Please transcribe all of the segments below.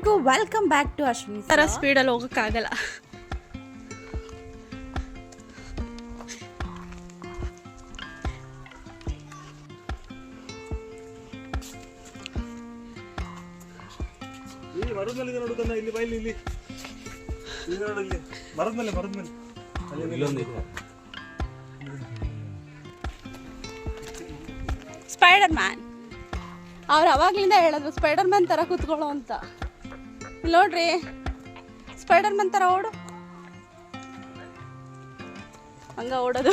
ಎಲ್ರಿಗೂ welcome back to Ashwini. ತರ ಸ್ಪೀಡಲ್ಲಿ ಹೋಗೋಕ್ಕಾಗಲ್ಲ. ಮರದ ಮೇಲೆ ನೋಡುದನ್ನ ಇಲ್ಲಿ ಬೈಲಿ ಇಲ್ಲಿ ನೋಡು ಇಲ್ಲಿ ಮರದ ಮೇಲೆ ಸ್ಪೈಡರ್ ಮ್ಯಾನ್ ಅವ್ರು ಅವಾಗ್ಲಿಂದ ಹೇಳಿದ್ರು ಸ್ಪೈಡರ್ ಮ್ಯಾನ್ ತರ ಕೂತ್ಕೊಳ್ಳೋ ಅಂತ. ಇಲ್ಲಿ ನೋಡ್ರಿ ಸ್ಪೈಡರ್ ಮ್ಯಾನ್ ತರ ಓಡು, ಹಂಗ ಓಡೋದು.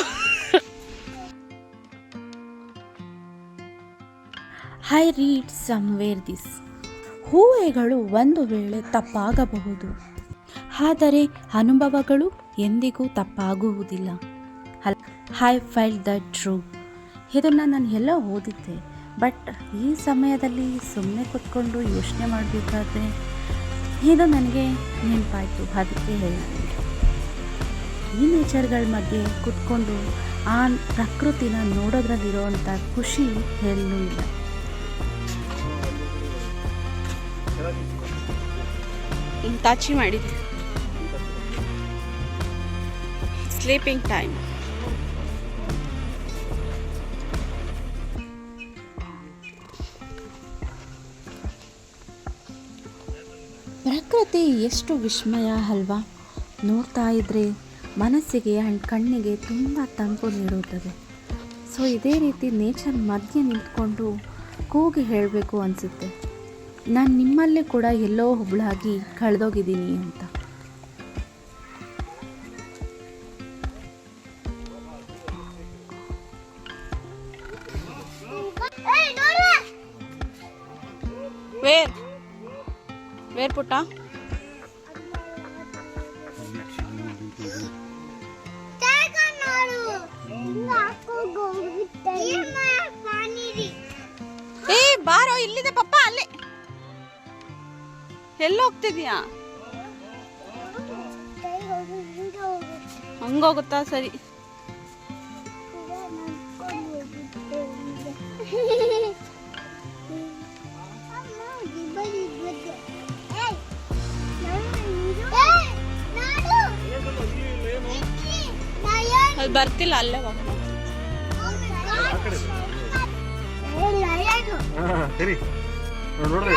I read somewhere this. ಊಹೆಗಳು ಒಂದು ವೇಳೆ ತಪ್ಪಾಗಬಹುದು, ಆದರೆ ಅನುಭವಗಳು ಎಂದಿಗೂ ತಪ್ಪಾಗುವುದಿಲ್ಲ. I felt the true. ಇದನ್ನು ನಾನು ಎಲ್ಲ ಓದಿದ್ದೆ, ಬಟ್ ಈ ಸಮಯದಲ್ಲಿ ಸುಮ್ಮನೆ ಕೂತ್ಕೊಂಡು ಯೋಚನೆ ಮಾಡಬೇಕಾದ್ರೆ ಇದು ನನಗೆ ನೆನಪಾಯಿತು, ಅದಕ್ಕೆ ಹೇಳಿದೆ. ಈ ನೇಚರ್ಗಳ ಮಧ್ಯೆ ಕೂತ್ಕೊಂಡು ಆ ಪ್ರಕೃತಿನ ನೋಡೋದ್ರಲ್ಲಿರೋವಂಥ ಖುಷಿ ಎಲ್ಲೂ ಇಲ್ಲ. ತಾಚಿ ಮಾಡಿದೆ. Sleeping time. ಪ್ರಕೃತಿ ಎಷ್ಟು ವಿಸ್ಮಯ ಅಲ್ವಾ? ನೋಡ್ತಾ ಇದ್ದರೆ ಮನಸ್ಸಿಗೆ ಆ್ಯಂಡ್ ಕಣ್ಣಿಗೆ ತುಂಬ ತಂಪು ನೀಡುತ್ತದೆ. ಸೊ ಇದೇ ರೀತಿ ನೇಚರ್ ಮಧ್ಯೆ ನಿಂತ್ಕೊಂಡು ಕೂಗಿ ಹೇಳಬೇಕು ಅನಿಸುತ್ತೆ, ನಾನು ನಿಮ್ಮಲ್ಲೇ ಕೂಡ ಎಲ್ಲೋ ಒಬ್ಬಳಾಗಿ ಕಳೆದೋಗಿದ್ದೀನಿ ಅಂತ. ವೇರ್ ಪುಟ್ಟ ಬಾರೋ, ಇಲ್ಲಿದೆ ಪಪ್ಪ, ಅಲ್ಲೇ. ಎಲ್ಲಿ ಹೋಗ್ತಿದ್ಯಾ? ಹಂಗೋಗುತ್ತಾ? ಸರಿ. ಅಲ್ಲಿ ಬರ್ತಿಲ್ಲ, ಅಲ್ಲೇ ಹೋಗೋಣ. ಸರಿ ನೋಡ್ರಿ.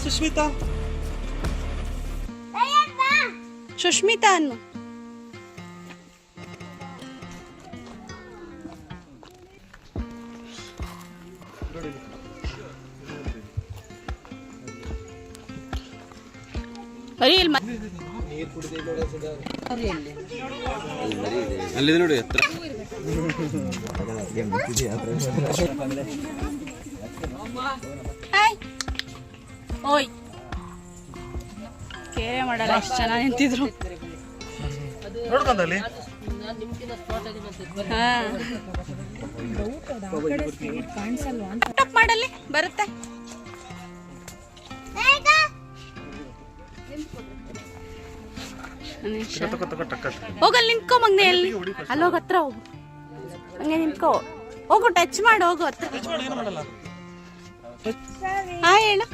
ಸುಷ್ಮಿತಾ ಸುಷ್ಮಿತಾ ಅನ್ನು ಅಲ್ಲಿದೆ ನೋಡಿ ಹತ್ರ. ಓಯ್ ಕೇರೆ ಮಾಡಲ್ಲ, ಎಷ್ಟು ಚೆನ್ನಾಗಿ ನಿಂತಿದ್ರು. ನೋಡ್ಕೊಂಡಲ್ಲಿ ಮಾಡಲ್ಲಿ ಬರುತ್ತೆ. ಹೋಗಲ್ಲಿ ನಿಂತ್ಕೊ ಮಗ್ನೆ, ಅಲ್ಲಿ ಅಲ್ಲೋಗ ಹತ್ರ ಹೋಗು, ಹಂಗೆ ನಿಂತ್ಕೊ ಹೋಗು, ಟಚ್ ಮಾಡಿ ಹೋಗು ಹತ್ರ. ಹಾಯ್ ಹೇಳು.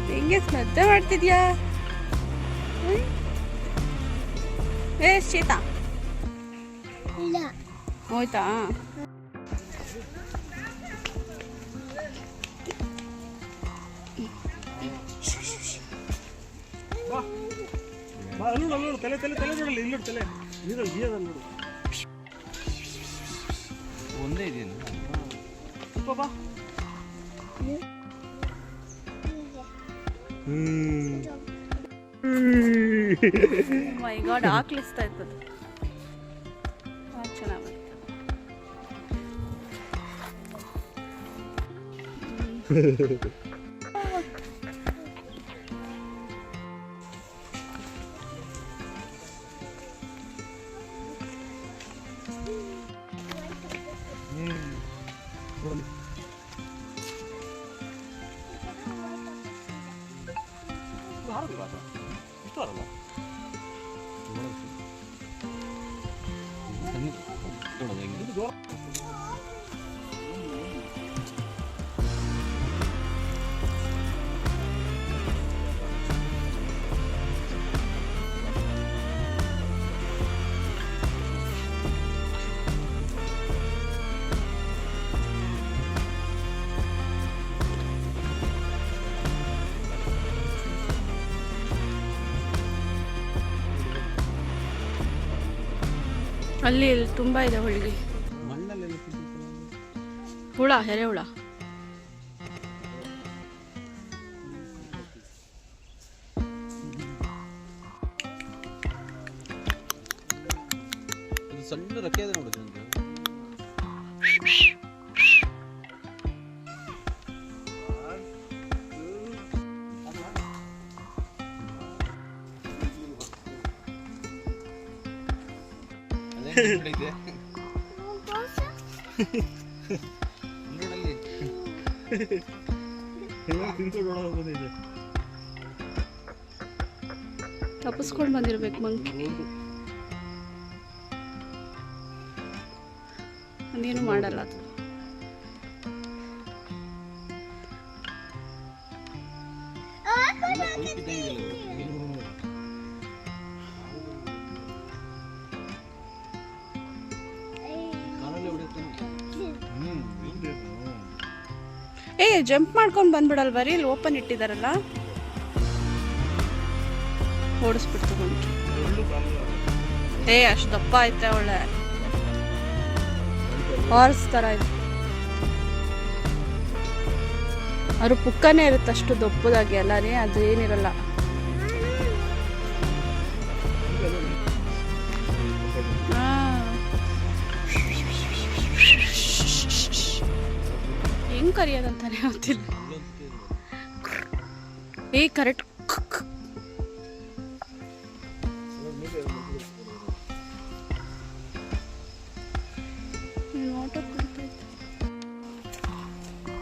ಹೆಂಗೆ ಸ್ಮದ್ದೆ ಮಾಡ್ತಿದ್ಯಾ? ಏ ಶೀತಾ ಹೋಯ್ತಾ? ನೋಡು ತಲೆ ತಲೆ ತಲೆ ನೋಡಲ್ಲ, ಇಲ್ಲಿ ತಲೆ ನೀರಲ್ಲಿ ಗೀಯದಲ್ಲಿ ನೋಡು. ಒಂದೇ ಇದೆಯಲ್ಲ ಬಾ. ಮೈ ಗಾಡ್, ಆಕ್ಲಿಸ್ತಾ ಇರ್ತದೆ. ಚೆನ್ನಾಗಿ ಬರುತ್ತೆ. ಇಷ್ಟು ಅಲ್ಲ ನೋಡೋದು ಹೆಂಗೆ ಅಲ್ಲಿ ತುಂಬ ಇದೆ ಹುಳಿಗೆ. ಮಣ್ಣಲ್ಲೆಲ್ಲ ಹುಳ, ಎರೆಹುಳ. ಅದು ಸಣ್ಣ ರಕ್ಕೆ ಇದೆ ನೋಡೋದು ನನಗೆ. ಅದೇ ಇದೆ ನೋಡಲ್ಲಿ ತಿನ್ಕೊಂಡು ನೋಡೋದು ಬಂದಿದೆ. ತಪ್ಪಿಸ್ಕೊಂಡು ಬಂದಿರ್ಬೇಕು ಮಂಕಿ. ಅದೇನು ಮಾಡಲ್ಲ ಅದು. ಏ ಜಂಪ್ ಮಾಡ್ಕೊಂಡು ಬಂದ್ಬಿಡಲ್ವ ರೀ, ಇಲ್ಲಿ ಓಪನ್ ಇಟ್ಟಿದಾರಲ್ಲ, ಓಡಿಸ್ಬಿಡ್ತು ಮಂಕಿ. ಏ ಅಷ್ಟು ದಪ್ಪ ಐತೆ, ಒಳ್ಳೆ ಹಾರ್ಸ್ ಥರ ಇದೆ. ಅವ್ರ ಪುಕ್ಕನೇ ಇರುತ್ತೆ ಅಷ್ಟು ದಪ್ಪದಾಗಿ ಅಲ್ಲ ರೀ, ಅದು ಏನಿರಲ್ಲ. ಹೆಂಗ್ ಕರಿಯೋದಂತಾನೆ ಗೊತ್ತಿಲ್ಲ. ಏ ಕರೆಕ್ಟ್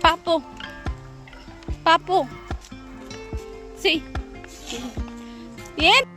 ಪಾಪು ಪಾಪು ಸಿ ಏನ್